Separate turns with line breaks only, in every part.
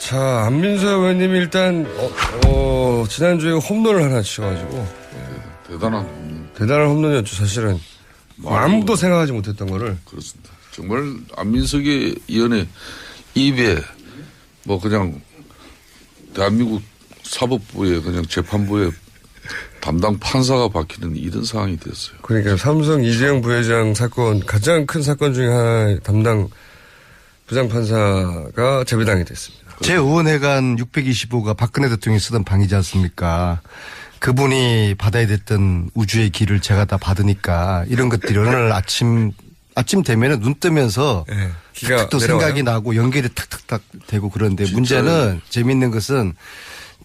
자, 안민석 의원님이 일단, 지난주에 홈런을 하나 치셔가지고.
네,
대단한 홈런이었죠, 사실은. 아무도 생각하지 못했던 거를.
그렇습니다. 정말 안민석의 의원의 입에 뭐 그냥 대한민국 사법부의 그냥 재판부의 담당 판사가 박히는 이런 상황이 됐어요.
그러니까 삼성 이재용 부회장 사건 가장 큰 사건 중에 하나의 담당 부장판사가 재배당이 됐습니다.
제5회관 625가 박근혜 대통령이 쓰던 방이지 않습니까? 그분이 받아야 됐던 우주의 길을 제가 다 받으니까 이런 것들이 오늘 아침 되면은 눈 뜨면서
네,
또 생각이 나고 연결이 탁탁탁 되고 그런데 문제는 재미있는 것은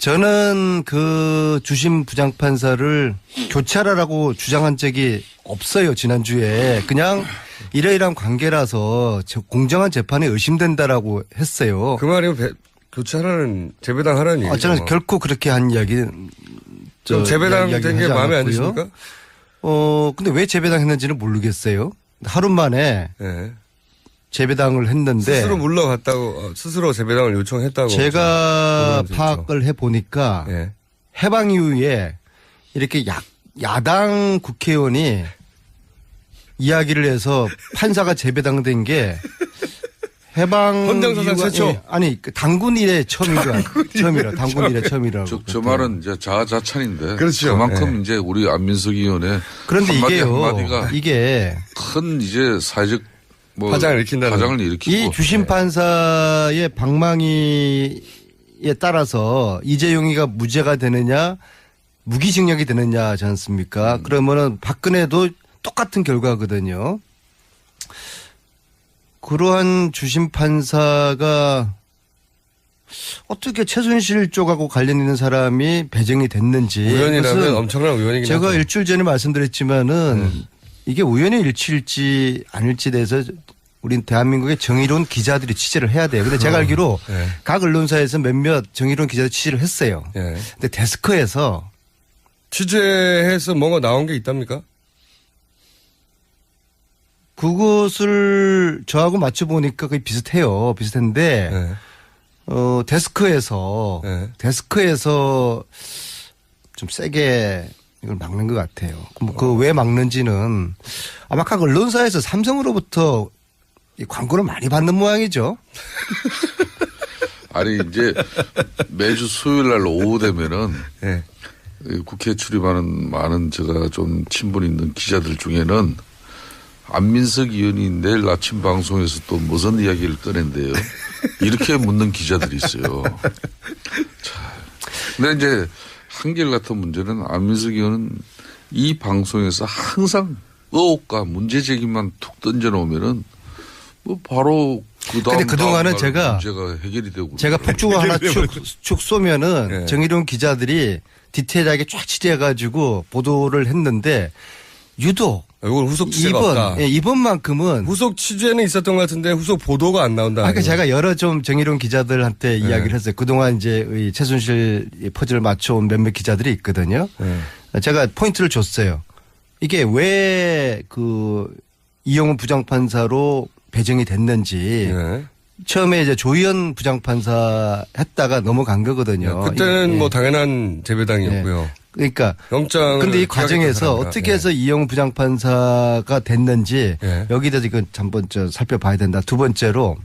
저는 그 주심 부장판사를 교체하라고 주장한 적이 없어요. 지난주에. 그냥 이러이러한 관계라서 공정한 재판에 의심된다라고 했어요.
그 말이 교체하라는 재배당하라는 얘기죠.
저는 결코 그렇게 한 이야기.
재배당된 게 마음에 안 드십니까?
근데 왜 재배당했는지는 모르겠어요. 하루 만에
네.
재배당을 했는데
스스로 물러갔다고 스스로 재배당을 요청했다고
제가 파악을 해보니까
네.
해방 이후에 이렇게 야당 국회의원이 이야기를 해서 판사가 재배당된 게 해방
헌정사상 최초
아니 당군 이래 당군 이래 처음이라고.
저 말은 이제 자아자찬인데
그렇죠.
그만큼
네.
이제 우리 안민석 의원의
그런데
한마디가
이게
큰 이제 사회적
파장을 일으키고
이 주심 판사의 방망이에 따라서 이재용이가 무죄가 되느냐 무기징역이 되느냐지 않습니까? 그러면은 박근혜도 똑같은 결과거든요. 그러한 주심 판사가 어떻게 최순실 쪽하고 관련 있는 사람이 배정이 됐는지.
우연이라면 엄청난 우연이긴
제가
하죠.
일주일 전에 말씀드렸지만은 이게 우연의 일치일지 아닐지 대해서 우린 대한민국의 정의로운 기자들이 취재를 해야 돼요. 근데 제가 알기로
네.
각 언론사에서 몇몇 정의로운 기자들 취재를 했어요.
네.
근데 데스크에서
취재해서 뭔가 나온 게 있답니까?
그것을 저하고 맞춰보니까 거의 비슷해요. 비슷한데,
네.
데스크에서 좀 세게 이걸 막는 것 같아요. 그 왜 막는지는 아마 각 언론사에서 삼성으로부터 이 광고를 많이 받는 모양이죠.
아니 이제 매주 수요일 날 오후 되면은
네.
국회에 출입하는 많은 제가 좀 친분 있는 기자들 중에는 안민석 의원이 내일 아침 방송에서 또 무슨 이야기를 꺼낸대요. 이렇게 묻는 기자들이 있어요. 자, 근데 이제 한결같은 문제는 안민석 의원은 이 방송에서 항상 의혹과 문제 제기만 툭 던져놓으면은 뭐 바로
근데 그동안은 제가
문제가 해결이 되고
제가 폭주가 하나 축 쏘면은
네.
정의로운 기자들이 디테일하게 쫙 취재해가지고 보도를 했는데 유독
이건 후속 취재가 없다.
이번만큼은
후속 취재는 있었던 것 같은데 후속 보도가 안 나온다.
그러니까 제가 여러 좀 정의로운 기자들한테
네.
이야기를 했어요. 그동안 이제 이 최순실 퍼즐을 맞춰온 몇몇 기자들이 있거든요.
네.
제가 포인트를 줬어요. 이게 왜 이영훈 부장판사로 배정이 됐는지
네.
처음에 이제 조희연 부장판사 했다가 넘어간 거거든요.
그때는 뭐 당연한 재배당이었고요.
그러니까
영장.
근데 이 과정에서 어떻게 해서 이영훈 부장판사가 됐는지 여기에 대해서 이건 한번 살펴봐야 된다. 두 번째로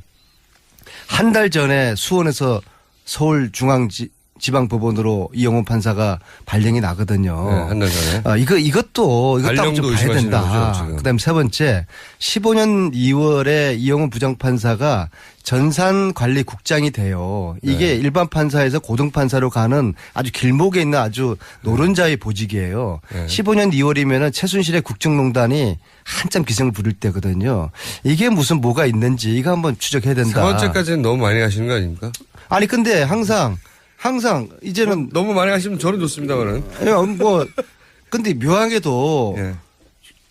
한 달 전에 수원에서 서울중앙지방법원으로 이영훈 판사가 발령이 나거든요.
한 달 전에.
이것도 한번 좀 봐야 된다. 그다음에 세 번째 15년 2월에 이영훈 부장판사가 전산관리국장이 돼요. 이게 일반 판사에서 고등판사로 가는 아주 길목에 있는 아주 노른자의 보직이에요. 15년 2월이면은 최순실의 국정농단이 한참 기승을 부릴 때거든요. 이게 무슨 뭐가 있는지 이거 한번 추적해야 된다.
세 번째까지는 너무 많이 하시는 거 아닙니까?
아니 근데 항상 이제는
너무 많이 하시면 저는 좋습니다만은.
근데 묘하게도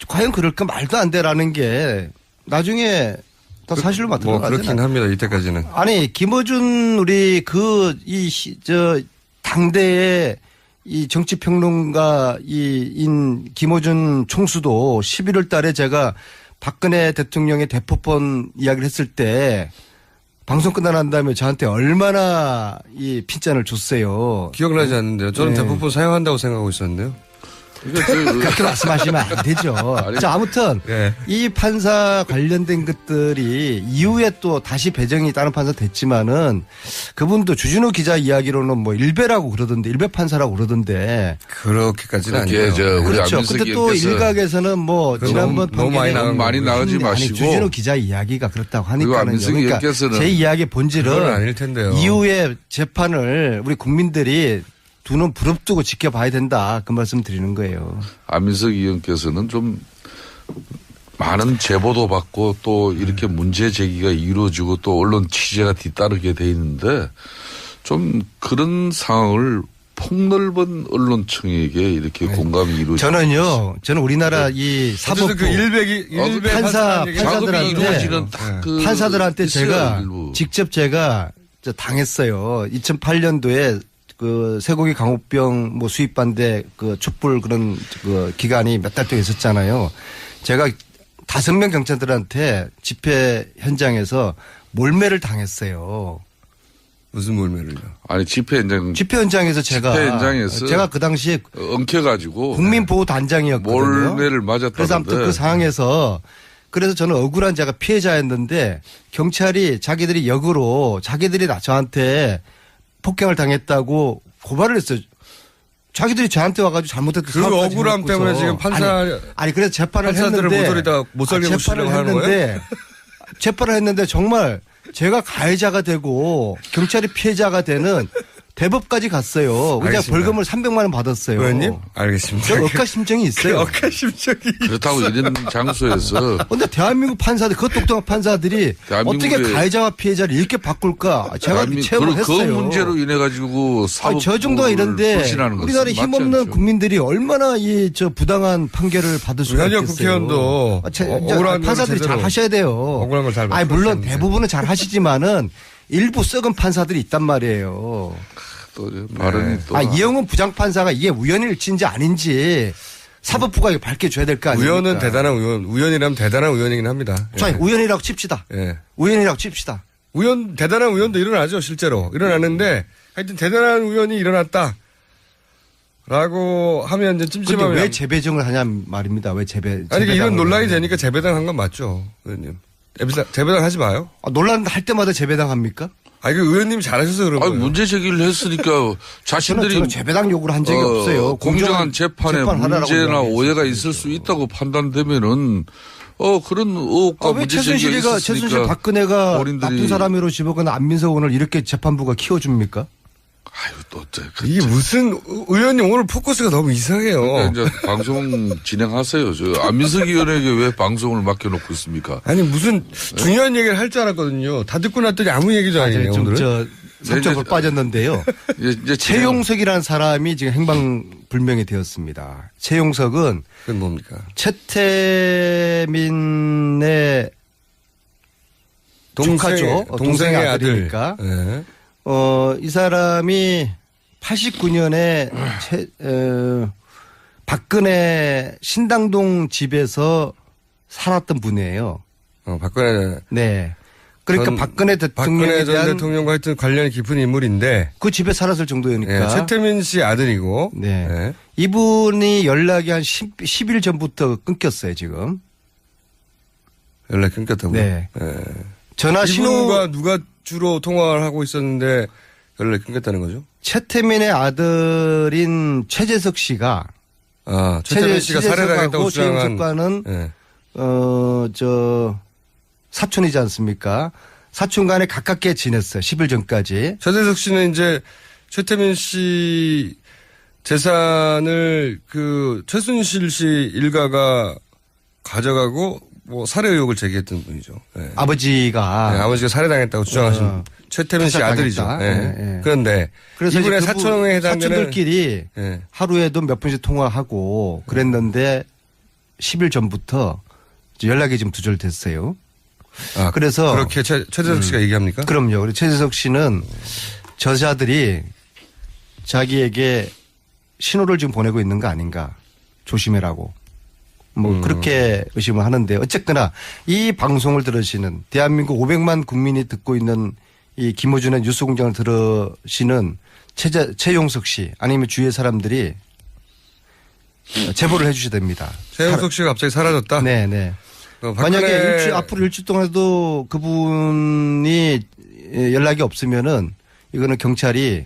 과연 그럴까 말도 안 돼라는 게 나중에 다 사실로 나타나잖아요.
그렇긴 합니다. 이때까지는.
아니 김어준 우리 당대의 이 정치평론가인 김어준 총수도 11월 달에 제가 박근혜 대통령의 대포폰 이야기를 했을 때 방송 끝나고 난 다음에 저한테 얼마나 이 핀잔을 줬어요.
기억나지 않는데요. 저는
네.
대부분 사용한다고 생각하고 있었는데요.
그렇게 말씀하시면 안 되죠. 자, 아무튼
네.
이 판사 관련된 것들이 이후에 또 다시 배정이 다른 판사 됐지만은 그분도 주진우 기자 이야기로는 뭐 일배라고 그러던데 일배 판사라고 그러던데
그렇게까지는
그게
아니에요.
저 우리
그렇죠.
안민석
근데 또
의원께서
일각에서는 뭐
그럼
지난번
너무 많이
판결에
많이 나가지
아니,
마시고
주진우 기자 이야기가 그렇다고 하니까는요.
안민석
그러니까
의원께서는
제 이야기의
그건
본질은
아닐 텐데요.
이후에 재판을 우리 국민들이 두 눈 부릅뜨고 지켜봐야 된다. 그 말씀 드리는 거예요.
안민석 의원께서는 좀 많은 제보도 받고 또 이렇게 문제 제기가 이루어지고 또 언론 취재가 뒤따르게 돼 있는데 좀 그런 상황을 폭넓은 언론층에게 이렇게 공감이 이루어지고
저는 우리나라 이 사법부
그 일배
판사들한테
그
판사들한테
있어요,
제가
일부.
직접 제가 당했어요. 2008년도에 그 쇠고기 강호병 뭐 수입 반대 그 촛불 그런 그 기간이 몇 달 동안 있었잖아요. 제가 5명 경찰들한테 집회 현장에서 몰매를 당했어요.
무슨 몰매를요?
아니 집회
현장에서 제가 그 당시에
엉켜가지고
국민보호단장이었거든요.
몰매를 맞았다는데.
그래서 아무튼 그 상황에서 그래서 저는 억울한 제가 피해자였는데 경찰이 자기들이 역으로 자기들이 저한테 폭행을 당했다고 고발을 했어요. 자기들이 저한테 와가지고 잘못했던
그 억울함 때문에 지금 판사
아니 그래서 재판을
판사들을
했는데
못 살게 보시려고 하는 거예요?
재판을 했는데 정말 제가 가해자가 되고 경찰이 피해자가 되는 대법까지 갔어요. 그냥
알겠습니다.
벌금을 300만 원 받았어요.
의원님 알겠습니다.
저 억가심정이 있어요.
억가심정이
그렇다고 이런 장소에서
근데 대한민국 판사들 그 똑똑한 판사들이 어떻게 가해자와 피해자를 이렇게 바꿀까 제가 체험을
그
했어요.
문제로 인해 가지고
저 정도가 이런데 우리나라 힘없는 국민들이 얼마나 이 부당한 판결을 받을 수가 있겠어요.
현역 국회의원도 억울한
판사들이 잘 하셔야 돼요.
억울한 걸 잘
물론 대부분은 잘 하시지만은 일부 썩은 판사들이 있단 말이에요.
또 발언이 또
이영훈 부장판사가 이게 우연일치인지 아닌지 사법부가 이거 밝혀줘야 될 거 아닙니까?
우연은 대단한 우연이라면 대단한 우연이긴 합니다.
자, 우연이라고 칩시다.
예.
우연이라고 칩시다.
대단한 우연도 일어나죠, 실제로. 일어나는데 하여튼 대단한 우연이 일어났다. 라고 하면 이제 찜찜하면.
왜 재배정을 하냐 말입니다. 왜
아니, 이런 논란이 되니까 재배당한 건 맞죠, 의원님. 재배당 하지 마요.
논란 할 때마다 재배당 합니까?
그 의원님이 잘하셔서 그런 거예요.
문제 제기를 했으니까 자신들이
저는 재배당 요구를 한 적이 없어요.
공정한 재판에 문제나 오해가 있을 수 있다고 판단되면은 그런 의혹과 문제 제기가 있었으니까
최순실 박근혜가 나쁜 사람으로 집어가는 안민석 오늘 이렇게 재판부가 키워줍니까?
이게 무슨 의원님 오늘 포커스가 너무 이상해요.
그러니까 이제 방송 진행하세요. 안민석 의원에게 왜 방송을 맡겨놓고 있습니까?
아니 무슨 중요한 얘기를 할 줄 알았거든요. 다 듣고 났더니 아무 얘기도 아니에요. 오늘은.
성적으로 빠졌는데요.
이제
최용석이라는 사람이 지금 행방불명이 되었습니다. 최용석은
그건 뭡니까?
최태민의 조카죠. 동생의 아들이니까.
네.
이 사람이 89년에 박근혜 신당동 집에서 살았던 분이에요.
박근혜.
네. 그러니까 박근혜 대통령에
전
대한
대통령과 하여튼 관련이 깊은 인물인데
그 집에 살았을 정도니까.
네, 최태민 씨 아들이고.
네. 네. 이분이 연락이 한 10일 전부터 끊겼어요, 지금.
연락이 끊겼다고요?
네.
네.
전화 신호가
누가 주로 통화를 하고 있었는데 연락이 끊겼다는 거죠?
최태민의 아들인 최재석 씨가
최태민 씨가 살해당했다고 주장한
최용석과는 네. 사촌이지 않습니까? 사촌 간에 가깝게 지냈어요. 10일 전까지.
최재석 씨는 이제 최태민 씨 재산을 최순실 씨 일가가 가져가고 살해 의혹을 제기했던 분이죠. 네.
아버지가
살해당했다고 주장하신 최태민 씨 아들이죠. 네. 네. 그런데 그래서 이분의 사촌에 해당되는
사촌들끼리
네.
하루에도 몇 번씩 통화하고 그랬는데 10일 전부터 연락이 좀 두절됐어요. 그래서
그렇게 최재석 씨가 얘기합니까?
그럼요. 그리고 최재석 씨는 저자들이 자기에게 신호를 지금 보내고 있는 거 아닌가 조심해라고. 그렇게 의심을 하는데 어쨌거나 이 방송을 들으시는 대한민국 500만 국민이 듣고 있는 이 김어준의 뉴스공장을 들으시는 최용석 씨 아니면 주위의 사람들이 제보를 해 주셔야 됩니다.
최용석 씨가 갑자기 사라졌다?
네네. 만약에 앞으로 일주일 동안에도 그분이 연락이 없으면은 이거는 경찰이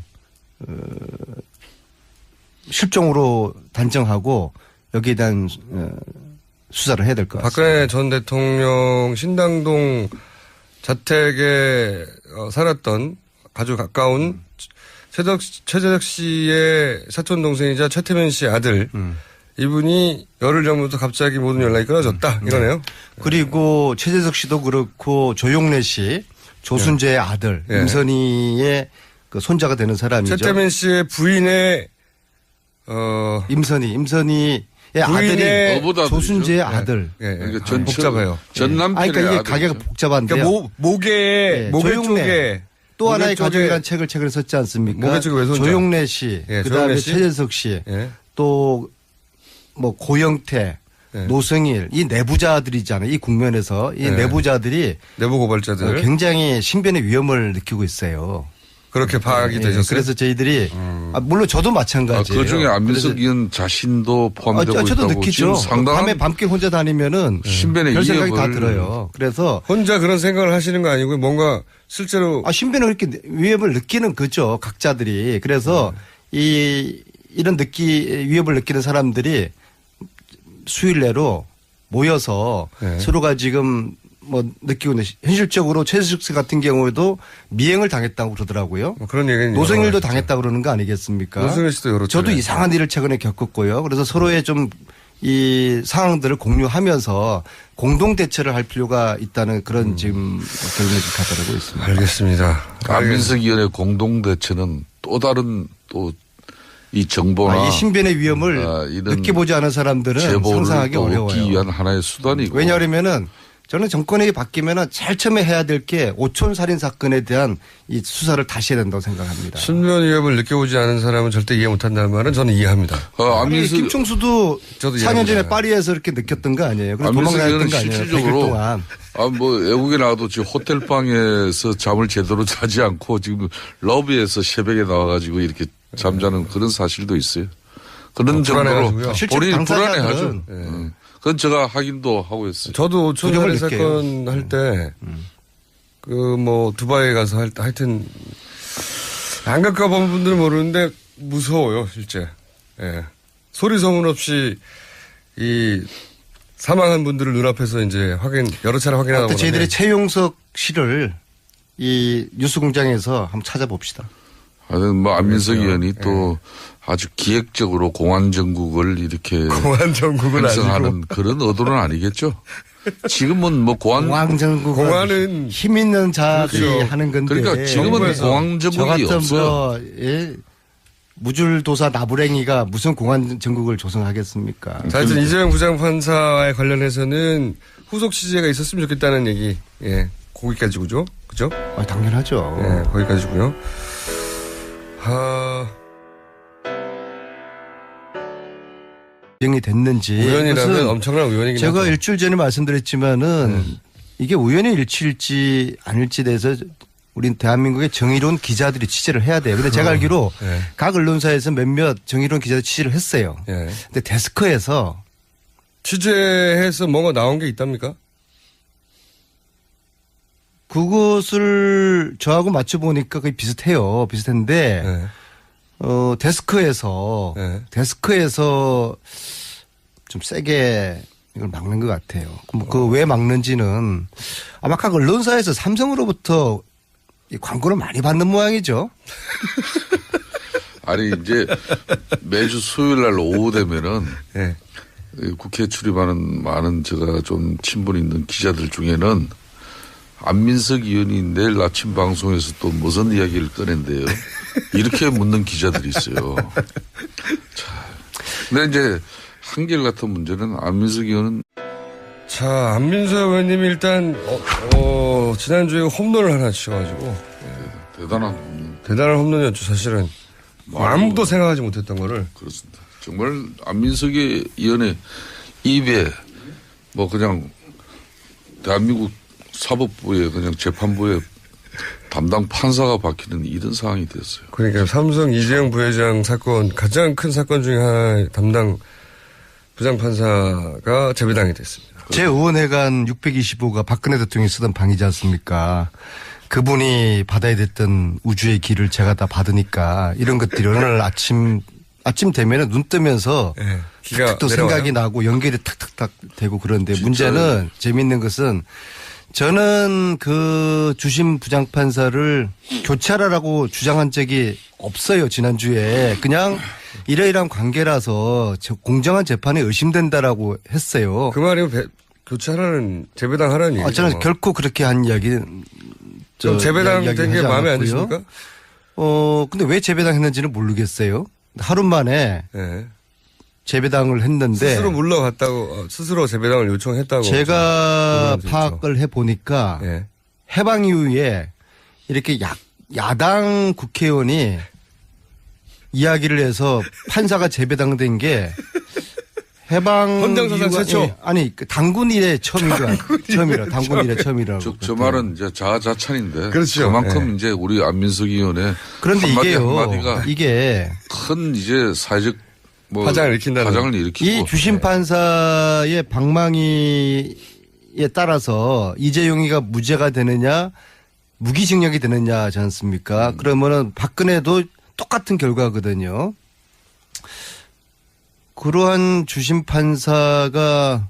실종으로 단정하고 여기에 대한 수사를 해야 될 것 같습니다.
박근혜 전 대통령 신당동 자택에 살았던 아주 가까운 최재덕 씨의 사촌 동생이자 최태민 씨의 아들 이분이 열흘 전부터 갑자기 모든 연락이 끊어졌다 이거네요.
그리고 최재석 씨도 그렇고 조용래 씨 조순재의 아들 임선희의 그 손자가 되는 사람이죠.
최태민 씨의 부인의
임선희의 아들이 조순재의 아들.
그러니까
복잡해요.
전 남편의
그러니까 이게
아들이죠.
가게가 복잡한데요.
그러니까 목에 쪽에
또 하나의 가족이라는 책을 최근에 썼지 않습니까?
목에 쪽에 왼손자.
조용래 씨, 그다음에 최재석 씨, 또 뭐 고영태, 노승일 이 내부자들이잖아요. 이 국면에서 이 내부자들이
내부 고발자들
굉장히 신변의 위험을 느끼고 있어요.
그렇게 파악이 되셨어요.
그래서 저희들이 물론 저도 마찬가지예요.
그중에 안민석 의원 자신도 포함되고
저도
있다고
느끼죠.
상당한
밤에 밤길 혼자 다니면은
신변의
별 생각이 다
위협을
들어요. 그래서
혼자 그런 생각을 하시는 거 아니고 뭔가 실제로
신변을 그렇게 위협을 느끼는 거죠. 각자들이. 그래서 이런 위협을 느끼는 사람들이 수일 내로 모여서 서로가 지금 뭐 느끼고 있는 현실적으로 최재석 씨 같은 경우에도 미행을 당했다고 그러더라고요.
그런 얘기는
노승일도 당했다고 그러는 거 아니겠습니까?
노승일 씨도 여러
저도 이상한 일을 최근에 겪었고요. 그래서 서로의 좀 이 상황들을 공유하면서 공동 대처를 할 필요가 있다는 그런 지금 결론을 가져가고 있습니다.
알겠습니다.
안민석 의원의 공동 대처는 또 다른 또 이 정보나
이 신변의 위험을 느껴보지 않은 사람들은 상상하기 어려워요.
얻기 위한 하나의 수단이고.
왜냐하면은 저는 정권이 바뀌면은 제일 처음에 해야 될 게 오촌 살인 사건에 대한 이 수사를 다시 해야 된다고 생각합니다.
신변 위협을 느껴보지 않은 사람은 절대 이해 못한다는 말은 저는 이해합니다.
김총수도 4년 전에 파리에서 이렇게 느꼈던 거 아니에요? 그래서 도망다녔던 거 아니에요? 100일 동안.
뭐 외국에 나와도 지금 호텔방에서 잠을 제대로 자지 않고 지금 러비에서 새벽에 나와가지고 이렇게 잠자는 그런 사실도 있어요. 그런 정도로 본인이 불안해하죠. 그건 제가 확인도 하고 있어요.
저도 오촌 살인 사건 할 때 그 뭐 두바이에 가서 하여튼 안 가까운 분들은 모르는데 무서워요 실제. 예. 소리 소문 없이 이 사망한 분들을 눈앞에서 이제 여러 차례 확인하다 보면
저희들이 최용석 씨를 이 뉴스공장에서 한번 찾아봅시다.
뭐 안민석 의원이 또 아주 기획적으로 공안정국을 이렇게 형성하는 그런 의도는 아니겠죠. 지금은 뭐
공안정국은 힘 있는 자들이
그렇죠.
하는 건데.
그러니까 지금은 공안정국이 없어.
무줄도사 나부랭이가 무슨 공안정국을 조성하겠습니까?
자, 하여튼 이재명 부장판사에 관련해서는 후속 취재가 있었으면 좋겠다는 얘기. 거기까지고죠. 그죠?
당연하죠.
거기까지고요.
이 됐는지
우연이라면 엄청난 우연이긴
제가
하죠.
일주일 전에 말씀드렸지만은 이게 우연의 일치일지 아닐지 대해서 우리 대한민국의 정의로운 기자들이 취재를 해야 돼요. 근데 제가 알기로 각 언론사에서 몇몇 정의로운 기자들이 취재를 했어요. 근데 데스크에서
취재해서 뭔가 나온 게 있답니까?
그것을 저하고 맞춰보니까 거의 비슷해요. 비슷한데 데스크에서 좀 세게 이걸 막는 것 같아요. 그 왜 막는지는 아마 각 언론사에서 삼성으로부터 이 광고를 많이 받는 모양이죠.
아니 이제 매주 수요일 날 오후 되면은 국회에 출입하는 많은 제가 좀 친분 있는 기자들 중에는 안민석 의원이 내일 아침 방송에서 또 무슨 이야기를 꺼낸대요. 이렇게 묻는 기자들이 있어요. 자, 근데 이제 한결같은 문제는 안민석 의원은
자, 안민석 의원님이 일단 지난주에 홈런을 하나 치셔가지고 대단한 홈런이었죠. 사실은 아무도 생각하지 못했던 거를.
그렇습니다. 정말 안민석 의원의 입에 뭐 그냥 대한민국 사법부에 그냥 재판부에 담당 판사가 바뀌는 이런 상황이 됐어요.
그러니까 삼성 이재용 부회장 사건 가장 큰 사건 중에 하나의 담당 부장판사가 재배당이 됐습니다.
제5회관 625가 박근혜 대통령이 쓰던 방이지 않습니까? 그분이 받아야 됐던 우주의 길을 제가 다 받으니까 이런 것들이 오늘 아침 되면은 눈 뜨면서
네, 기가
또 생각이 나고 연결이 탁탁탁 되고 그런데 문제는 재미있는 것은 저는 그 주심 부장판사를 교체하라고 주장한 적이 없어요. 지난주에. 그냥 이러이러한 관계라서 공정한 재판이 의심된다라고 했어요.
그 말이면 교체하라는 재배당하라는 얘기죠.
저는 결코 그렇게 한 이야기는
좀 재배당 된 게 마음에 안 드십니까?
근데 왜 재배당했는지는 모르겠어요. 하루 만에
네.
재배당을 했는데
스스로 물러갔다고 스스로 재배당을 요청했다고
제가 파악을 해보니까
네.
해방 이후에 이렇게 야당 국회의원이 이야기를 해서 판사가 재배당된 게 해방
헌정사상 최초.
아니 당군 이래 처음이라 당군 이래 처음이라고.
저 말은 이제 자아자찬인데
그렇죠.
그만큼
네.
이제 우리 안민석 의원의
그런데
한마디가
이게
큰 이제 사회적
파장을 일으킨다는
파장을 일으키고
이 주심 판사의 방망이에 따라서 이재용이가 무죄가 되느냐 무기징역이 되느냐 하지 않습니까? 그러면은 박근혜도 똑같은 결과거든요. 그러한 주심 판사가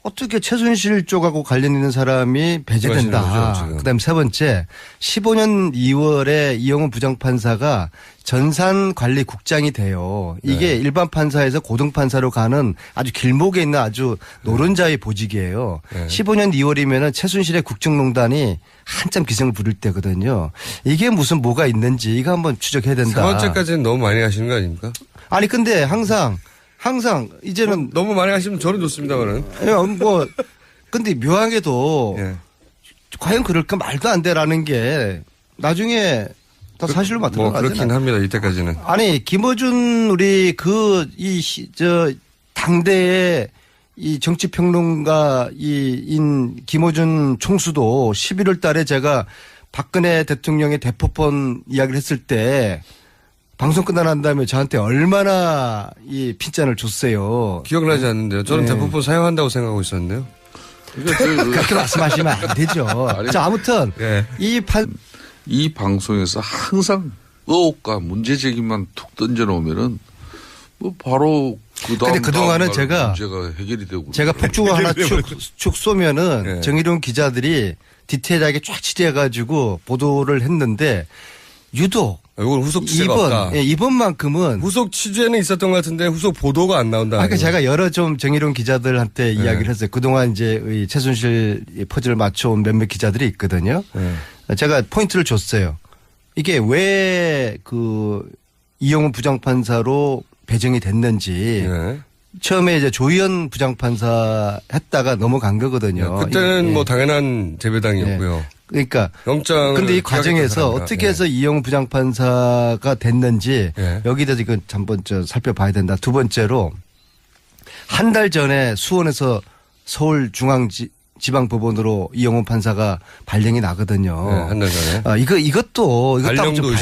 어떻게 최순실 쪽하고 관련 있는 사람이 배제된다. 그다음 세 번째 15년 2월에 이영훈 부장판사가 전산관리국장이 돼요. 이게
네.
일반 판사에서 고등판사로 가는 아주 길목에 있는 아주 노른자의 보직이에요.
네.
15년 2월이면은 최순실의 국정농단이 한참 기승을 부릴 때거든요. 이게 무슨 뭐가 있는지 이거 한번 추적해야 된다.
세 번째까지는 너무 많이 가시는 거 아닙니까?
아니 근데 항상 이제는
너무 많이 가시면 저는 좋습니다만은.
근데 묘하게도
예.
과연 그럴까 말도 안 돼라는 게 나중에 다 사실로
그렇긴
나타나잖아요.
합니다. 이때까지는.
아니 김어준 우리 당대의 이 정치평론가 인 김어준 총수도 11월 달에 제가 박근혜 대통령의 대포폰 이야기를 했을 때 방송 끝나고 난 다음에 저한테 얼마나 이 핀잔을 줬어요.
기억나지 않는데요. 저는
네.
대포폰 사용한다고 생각하고 있었는데요.
그렇게 말씀하시면 안 되죠. 자, 아무튼
네.
이 방송에서 항상 의혹과 문제 제기만 툭 던져놓으면은 뭐 바로
근데 그동안은 제가
문제가 해결이 되고
제가 폭죽을 하나 축 쏘면은
네.
정의로운 기자들이 디테일하게 쫙 취재해가지고 보도를 했는데 유독
이건 후속 취재가 없다.
이번만큼은
후속 취재는 있었던 것 같은데 후속 보도가 안 나온다.
아까 제가 여러 좀 정의로운 기자들한테 이야기를 했어요. 그동안 이제 이 최순실 퍼즐을 맞춰온 몇몇 기자들이 있거든요.
네.
제가 포인트를 줬어요. 이게 왜 이영훈 부장판사로 배정이 됐는지
네.
처음에 이제 조희연 부장판사 했다가 넘어간 거거든요.
그때는 뭐 당연한 재배당이었고요.
그러니까
영장.
근데 이 과정에서 어떻게 해서 이영훈 부장판사가 됐는지 여기에 대해서 이건 한번 살펴봐야 된다. 두 번째로 한 달 전에 수원에서 서울중앙지방법원으로 이영훈 판사가 발령이 나거든요.
한 달 전에.
이것도
발령도